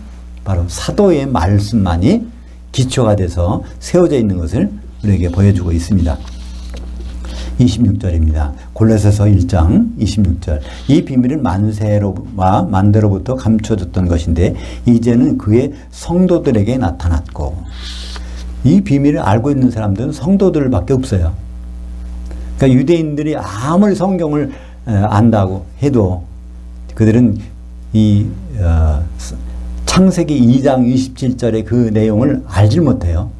바로 사도의 말씀만이 기초가 돼서 세워져 있는 것을 우리에게 보여주고 있습니다. 26절입니다. 골로새서 1장 26절. 이 비밀은 만세로와 만대로부터 감춰졌던 것인데 이제는 그의 성도들에게 나타났고, 이 비밀을 알고 있는 사람들은 성도들밖에 없어요. 그러니까 유대인들이 아무리 성경을 안다고 해도 그들은 이 창세기 2장 27절의 그 내용을 알지 못해요.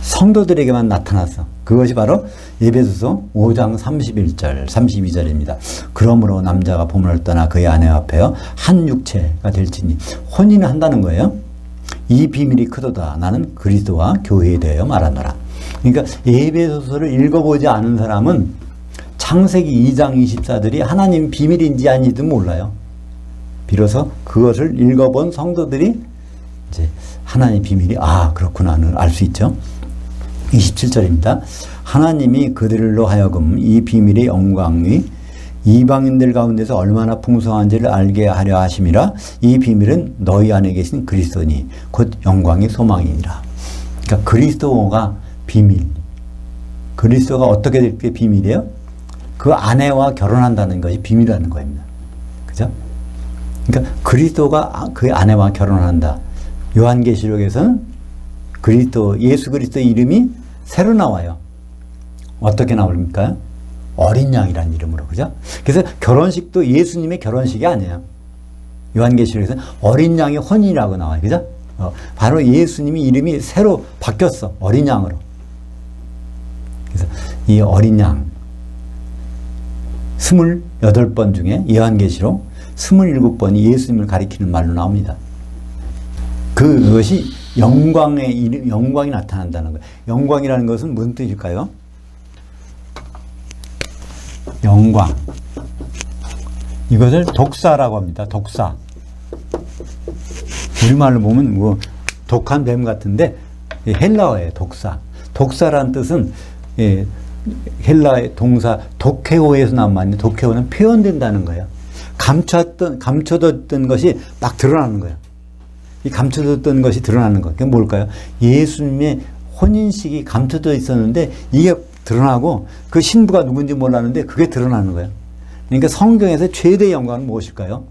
성도들에게만 나타났어. 그것이 바로 에베소서 5장 31절, 32절입니다. 그러므로 남자가 부모를 떠나 그의 아내와 합하여 한 육체가 될지니, 혼인을 한다는 거예요. 이 비밀이 크도다. 나는 그리스도와 교회에 대하여 말하노라. 그러니까 에베소서를 읽어보지 않은 사람은 창세기 2장 24절이 하나님 비밀인지 아닌지도 몰라요. 비로소 그것을 읽어본 성도들이 이제 하나님 비밀이 그렇구나를 알 수 있죠. 27절입니다. 하나님이 그들로 하여금 이 비밀의 영광이 이방인들 가운데서 얼마나 풍성한지를 알게 하려 하심이라. 이 비밀은 너희 안에 계신 그리스도니 곧 영광의 소망이니라. 그러니까 그리스도가 비밀. 그리스도가 어떻게 될 게 비밀이에요? 그 아내와 결혼한다는 것이 비밀이라는 겁니다. 그죠? 그러니까 그리스도가 그 아내와 결혼한다. 요한계시록에서는 그리스도, 예수 그리스도의 이름이 새로 나와요. 어떻게 나옵니까? 어린 양이라는 이름으로. 그죠? 그래서 결혼식도 예수님의 결혼식이 아니에요. 요한계시록에서 어린 양의 혼인이라고 나와요. 그죠? 바로 예수님이 이름이 새로 바뀌었어. 어린 양으로. 그래서 이 어린 양 28번 중에 요한계시록 27번이 예수님을 가리키는 말로 나옵니다. 그것이 영광이 나타난다는 거예요. 영광이라는 것은 무슨 뜻일까요? 영광. 이것을 독사라고 합니다. 독사. 우리말로 보면 뭐 독한 뱀 같은데 헬라어예요. 독사. 독사라는 뜻은 헬라의 동사 도케오에서 나온 말인데, 도케오는 표현된다는 거예요. 감춰뒀던 것이 막 드러나는 거예요. 이 감춰졌던 것이 드러나는 것. 그게 뭘까요? 예수님의 혼인식이 감춰져 있었는데 이게 드러나고, 그 신부가 누군지 몰랐는데 그게 드러나는 거예요. 그러니까 성경에서 최대의 영광은 무엇일까요?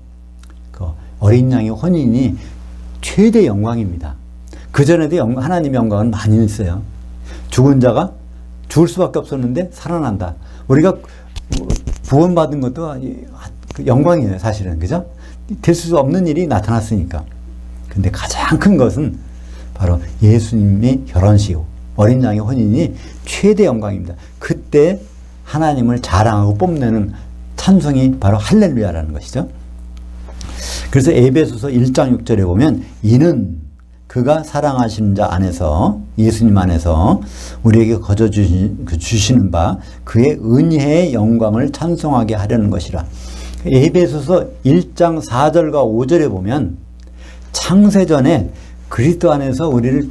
그 어린 양의 혼인이 최대의 영광입니다. 그전에도 하나님의 영광은 많이 있어요. 죽은 자가 죽을 수밖에 없었는데 살아난다. 우리가 구원받은 것도 영광이에요, 사실은. 그죠? 될 수 없는 일이 나타났으니까. 근데 가장 큰 것은 바로 예수님의 결혼식, 어린 양의 혼인이 최대 영광입니다. 그때 하나님을 자랑하고 뽐내는 찬송이 바로 할렐루야라는 것이죠. 그래서 에베소서 1장 6절에 보면 이는 그가 사랑하시는 자 안에서, 예수님 안에서 우리에게 거저 주시는 바 그의 은혜의 영광을 찬송하게 하려는 것이라. 에베소서 1장 4절과 5절에 보면 창세전에 그리스도 안에서 우리를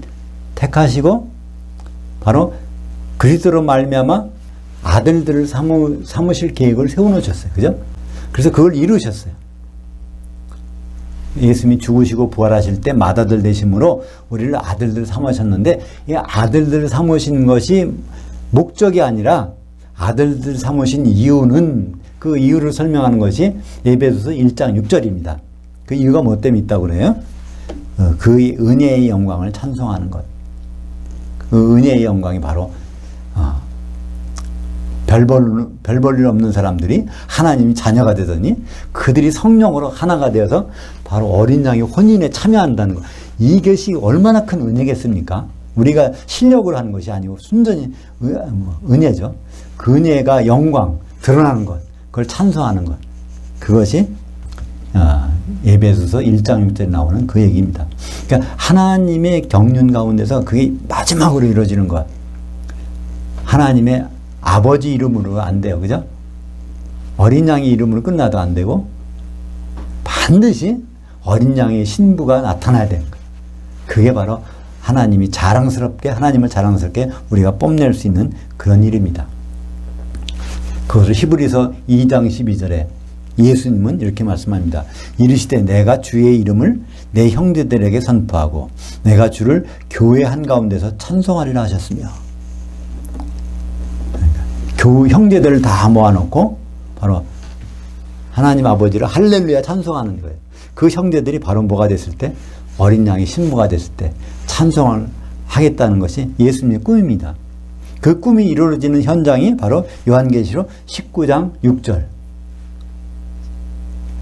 택하시고 바로 그리스도로 말미암아 아들들을 삼으실 계획을 세워놓으셨어요. 그죠? 그래서 그걸 이루셨어요. 예수님이 죽으시고 부활하실 때 맏아들 되심으로 우리를 아들들 삼으셨는데, 이 아들들 삼으신 것이 목적이 아니라 아들들 삼으신 이유는, 그 이유를 설명하는 것이 에베소서 1장 6절입니다. 그 이유가 뭐 때문에 있다고 그래요? 그의 은혜의 영광을 찬송하는 것. 그 은혜의 영광이 바로 별 볼 일 없는 사람들이 하나님이 자녀가 되더니 그들이 성령으로 하나가 되어서 바로 어린 양의 혼인에 참여한다는 것. 이것이 얼마나 큰 은혜겠습니까? 우리가 실력으로 하는 것이 아니고 순전히 은혜죠. 그 은혜가 영광 드러나는 것, 그걸 찬송하는 것. 그것이 에베소서 1장 6절에 나오는 그 얘기입니다. 그러니까 하나님의 경륜 가운데서 그게 마지막으로 이루어지는 것. 하나님의 아버지 이름으로 안 돼요. 그죠? 어린 양의 이름으로 끝나도 안 되고 반드시 어린 양의 신부가 나타나야 되는 거예요. 그게 바로 하나님을 자랑스럽게 우리가 뽐낼 수 있는 그런 일입니다. 그것을 히브리서 2장 12절에 예수님은 이렇게 말씀합니다. 이르시되 내가 주의 이름을 내 형제들에게 선포하고 내가 주를 교회 한가운데서 찬송하리라 하셨으며, 그러니까 형제들을 다 모아놓고 바로 하나님 아버지를 할렐루야 찬송하는 거예요. 그 형제들이 바로 뭐가 됐을 때? 어린 양이 신부가 됐을 때 찬송을 하겠다는 것이 예수님의 꿈입니다. 그 꿈이 이루어지는 현장이 바로 요한계시록 19장 6절.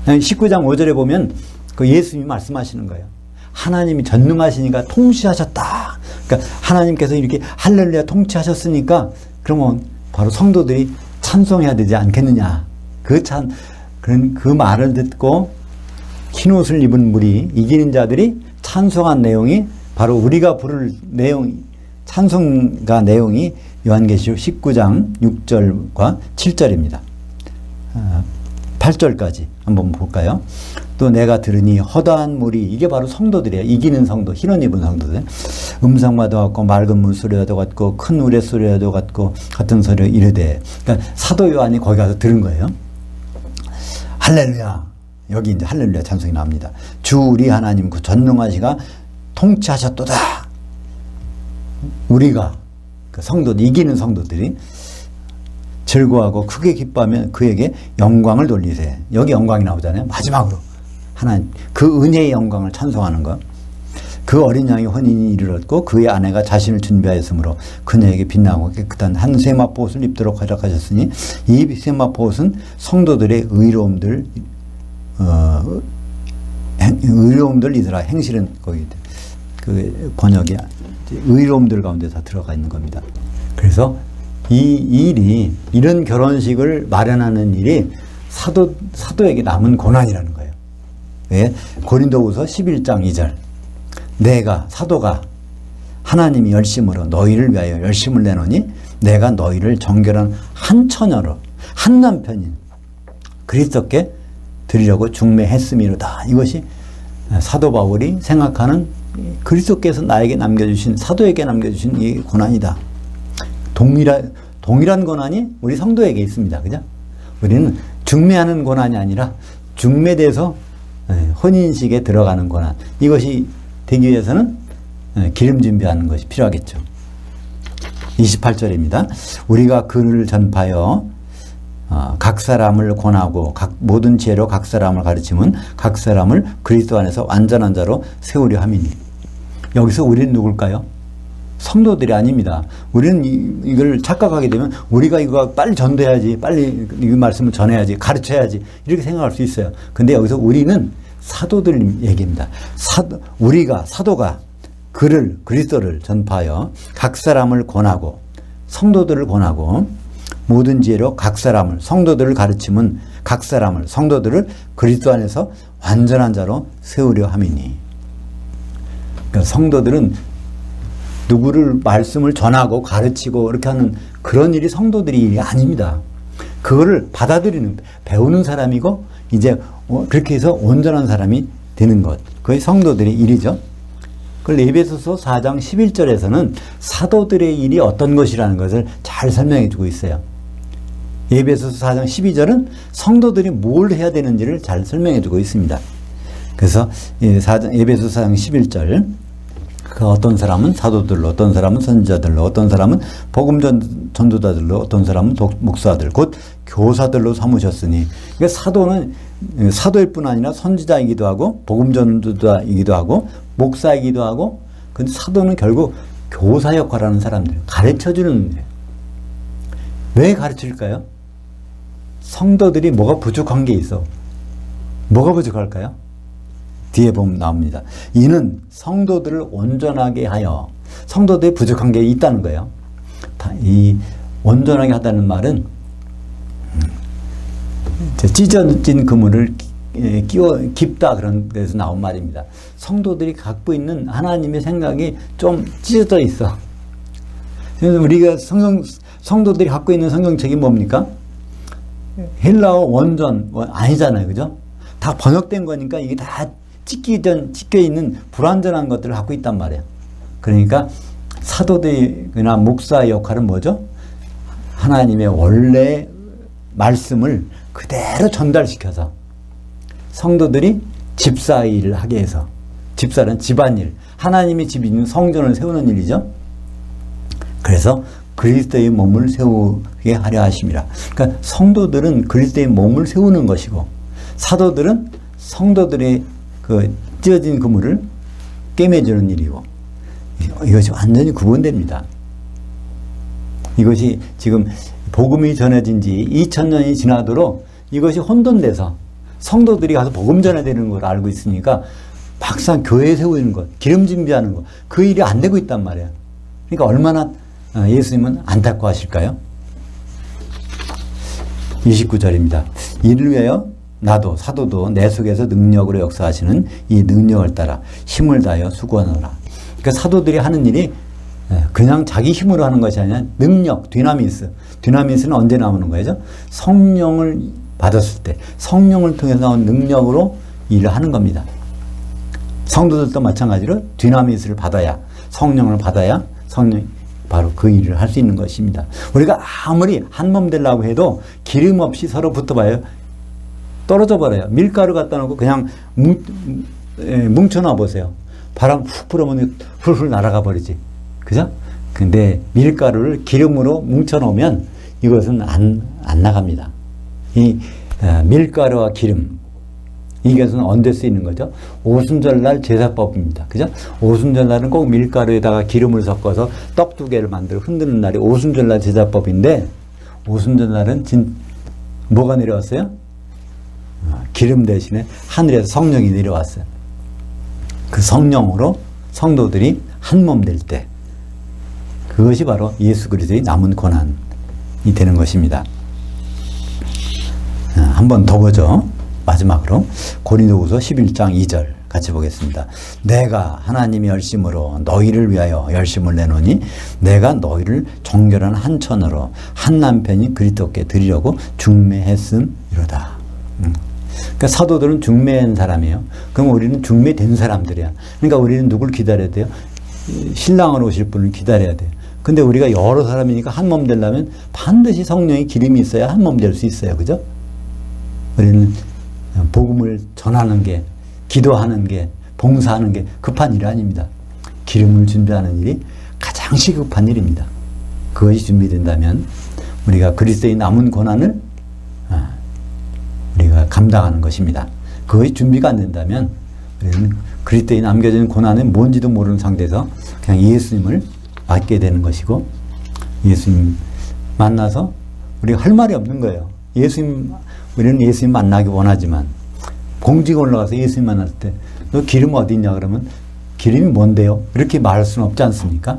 19장 5절에 보면 그 예수님이 말씀하시는 거예요. 하나님이 전능하시니까 통치하셨다. 그러니까 하나님께서 이렇게 할렐루야 통치하셨으니까 그러면 바로 성도들이 찬송해야 되지 않겠느냐. 그 말을 듣고 흰옷을 입은 무리, 이기는 자들이 찬송한 내용이 바로 우리가 부를 내용, 찬송가 내용이 요한계시록 19장 6절과 7절입니다. 8절까지 한번 볼까요? 또 내가 들으니 허다한 물이, 이게 바로 성도들이에요. 이기는 성도, 흰옷 입은 성도들. 음성과도 같고 맑은 물소리와도 같고 큰 우레소리와도 같고 같은 소리를 이르되, 그러니까 사도 요한이 거기 가서 들은 거예요. 할렐루야. 여기 이제 할렐루야 찬송이 나옵니다. 주 우리 하나님 그 전능하시가 통치하셨도다. 우리가 그 성도들, 이기는 성도들이 즐거워하고 크게 기뻐하면 그에게 영광을 돌리세. 여기 영광이 나오잖아요. 마지막으로 하나님 그 은혜의 영광을 찬송하는 것. 그 어린 양이 혼인이 이르렀고 그의 아내가 자신을 준비하였으므로 그녀에게 빛나고 깨끗한 한 세마포 옷을 입도록 허락하셨으니 이 세마포 옷은 성도들의 의로움들이더라. 행실은 거기 그 번역이 의로움들 가운데 다 들어가 있는 겁니다. 그래서 이 일이, 이런 결혼식을 마련하는 일이 사도에게 남은 고난이라는 거예요. 왜? 고린도후서 11장 2절. 내가 사도가 하나님이 열심으로 너희를 위하여 열심을 내노니 내가 너희를 정결한 한 처녀로 한 남편인 그리스도께 드리려고 중매했음이로다. 이것이 사도 바울이 생각하는 그리스도께서 나에게 남겨주신, 사도에게 남겨주신 이 고난이다. 동일한 고난이 우리 성도에게 있습니다. 그죠? 우리는 중매하는 고난이 아니라 중매돼서 혼인식에 들어가는 고난. 이것이 되기 위해서는 기름 준비하는 것이 필요하겠죠. 28절입니다. 우리가 그를 전파하여 각 사람을 권하고 모든 지혜로 각 사람을 가르치면 각 사람을 그리스도 안에서 완전한 자로 세우려 함이니. 여기서 우리는 누굴까요? 성도들이 아닙니다. 우리는 이걸 착각하게 되면 우리가 이거 빨리 전도해야지, 빨리 이 말씀을 전해야지, 가르쳐야지 이렇게 생각할 수 있어요. 근데 여기서 우리는 사도들 얘기입니다. 우리가 사도가 그리스도를 전파하여 각 사람을 권하고 성도들을 권하고 모든 지혜로 각 사람을, 성도들을 가르치면 각 사람을, 성도들을 그리스도 안에서 완전한 자로 세우려 함이니. 그러니까 성도들은 누구를 말씀을 전하고 가르치고 이렇게 하는 그런 일이 성도들의 일이 아닙니다. 그거를 받아들이는, 배우는 사람이고 이제 그렇게 해서 온전한 사람이 되는 것. 그게 성도들의 일이죠. 그걸 에베소서 4장 11절에서는 사도들의 일이 어떤 것이라는 것을 잘 설명해 주고 있어요. 에베소서 4장 12절은 성도들이 뭘 해야 되는지를 잘 설명해 주고 있습니다. 그래서 에베소서 4장 11절, 그 어떤 사람은 사도들로, 어떤 사람은 선지자들로, 어떤 사람은 복음 전도자들로, 어떤 사람은 목사들, 곧 교사들로 삼으셨으니. 그러니까 사도는 사도일 뿐 아니라 선지자이기도 하고 복음 전도자이기도 하고 목사이기도 하고, 근데 사도는 결국 교사 역할을 하는 사람들, 가르쳐주는 거예요. 왜 가르칠까요? 성도들이 뭐가 부족한 게 있어. 뭐가 부족할까요? 뒤에 보면 나옵니다. 이는 성도들을 온전하게 하여, 성도들이 부족한 게 있다는 거예요. 이 온전하게 하다는 말은 찢어진 그물을 깊다 그런 데서 나온 말입니다. 성도들이 갖고 있는 하나님의 생각이 좀 찢어져 있어. 그래서 우리가 성도들이 갖고 있는 성경책이 뭡니까? 헬라어 원전 아니잖아요. 그죠? 다 번역된 거니까 이게 다 찢겨 있는 불완전한 것들을 갖고 있단 말이에요. 그러니까 사도들이나 목사의 역할은 뭐죠? 하나님의 원래 말씀을 그대로 전달시켜서 성도들이 집사일을 하게 해서, 집사는 집안일, 하나님의 집이 있는 성전을 세우는 일이죠. 그래서 그리스도의 몸을 세우게 하려 하심이라. 그러니까 성도들은 그리스도의 몸을 세우는 것이고, 사도들은 성도들의 그 찢어진 그물을 꿰매주는 일이고, 이것이 완전히 구분됩니다. 이것이 지금 복음이 전해진 지 2000년이 지나도록 이것이 혼돈돼서 성도들이 가서 복음 전해야 되는 걸 알고 있으니까 막상 교회 세우는 것, 기름 준비하는 것, 그 일이 안 되고 있단 말이에요. 그러니까 얼마나 예수님은 안타까워하실까요? 29절입니다. 이를 위하여 나도 사도도 내 속에서 능력으로 역사하시는 이 능력을 따라 힘을 다하여 수고하노라. 그러니까 사도들이 하는 일이 그냥 자기 힘으로 하는 것이 아니라 능력, 디나미스. 디나미스는 언제 나오는 거죠? 성령을 받았을 때, 성령을 통해서 나온 능력으로 일을 하는 겁니다. 성도들도 마찬가지로 디나미스를 받아야, 성령을 받아야 성령이 바로 그 일을 할 수 있는 것입니다. 우리가 아무리 한 몸 되려고 해도 기름 없이 서로 붙어봐요. 떨어져 버려요. 밀가루 갖다 놓고 그냥 뭉쳐놔 보세요. 바람 훅 불어오면 훌훌 날아가 버리지. 그죠? 근데 밀가루를 기름으로 뭉쳐 놓으면 이것은 안 나갑니다. 이 밀가루와 기름, 이것은 언제 쓰이는 거죠? 오순절날 제사법입니다. 그죠? 오순절날은 꼭 밀가루에다가 기름을 섞어서 떡 두 개를 만들어 흔드는 날이 오순절날 제사법인데, 오순절날은 뭐가 내려왔어요? 기름 대신에 하늘에서 성령이 내려왔어요. 그 성령으로 성도들이 한 몸 될 때, 그것이 바로 예수 그리스도의 남은 고난이 되는 것입니다. 한 번 더 보죠. 마지막으로 고린도후서 11장 2절 같이 보겠습니다. 내가 하나님의 열심으로 너희를 위하여 열심을 내노니 내가 너희를 정결한 한 천으로 한 남편이 그리스도께 드리려고 중매했음이로다. 그러니까 사도들은 중매한 사람이에요. 그럼 우리는 중매된 사람들이야. 그러니까 우리는 누굴 기다려야 돼요? 신랑으로 오실 분을 기다려야 돼요. 근데 우리가 여러 사람이니까 한 몸 되려면 반드시 성령의 기름이 있어야 한 몸 될 수 있어요. 그죠? 우리는 복음을 전하는 게, 기도하는 게, 봉사하는 게 급한 일이 아닙니다. 기름을 준비하는 일이 가장 시급한 일입니다. 그것이 준비된다면 우리가 그리스도의 남은 고난을 우리가 감당하는 것입니다. 그것이 준비가 안 된다면 우리는 그리스도의 남겨진 고난이 뭔지도 모르는 상태에서 그냥 예수님을 맞게 되는 것이고, 예수님 만나서 우리가 할 말이 없는 거예요. 우리는 예수님 만나기 원하지만 공직에 올라가서 예수님 만날 때 너 기름 어디 있냐 그러면 기름이 뭔데요? 이렇게 말할 수는 없지 않습니까?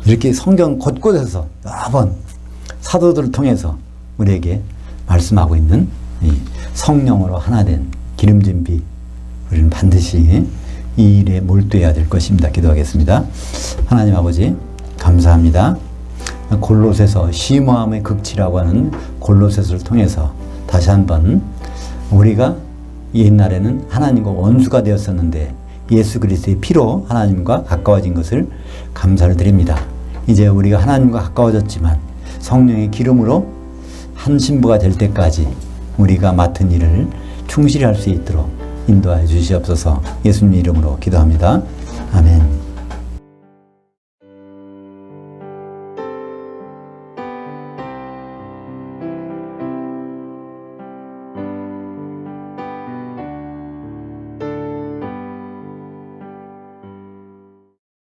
이렇게 성경 곳곳에서 여러 번 사도들을 통해서 우리에게 말씀하고 있는 이 성령으로 하나 된 기름 준비, 우리는 반드시 이 일에 몰두해야 될 것입니다. 기도하겠습니다. 하나님 아버지, 감사합니다. 골로새서 심오함의 극치라고 하는 골로새서를 통해서 다시 한번 우리가 옛날에는 하나님과 원수가 되었었는데 예수 그리스도의 피로 하나님과 가까워진 것을 감사를 드립니다. 이제 우리가 하나님과 가까워졌지만 성령의 기름으로 한 신부가 될 때까지 우리가 맡은 일을 충실히 할 수 있도록 인도하여 주시옵소서. 예수님 이름으로 기도합니다. 아멘.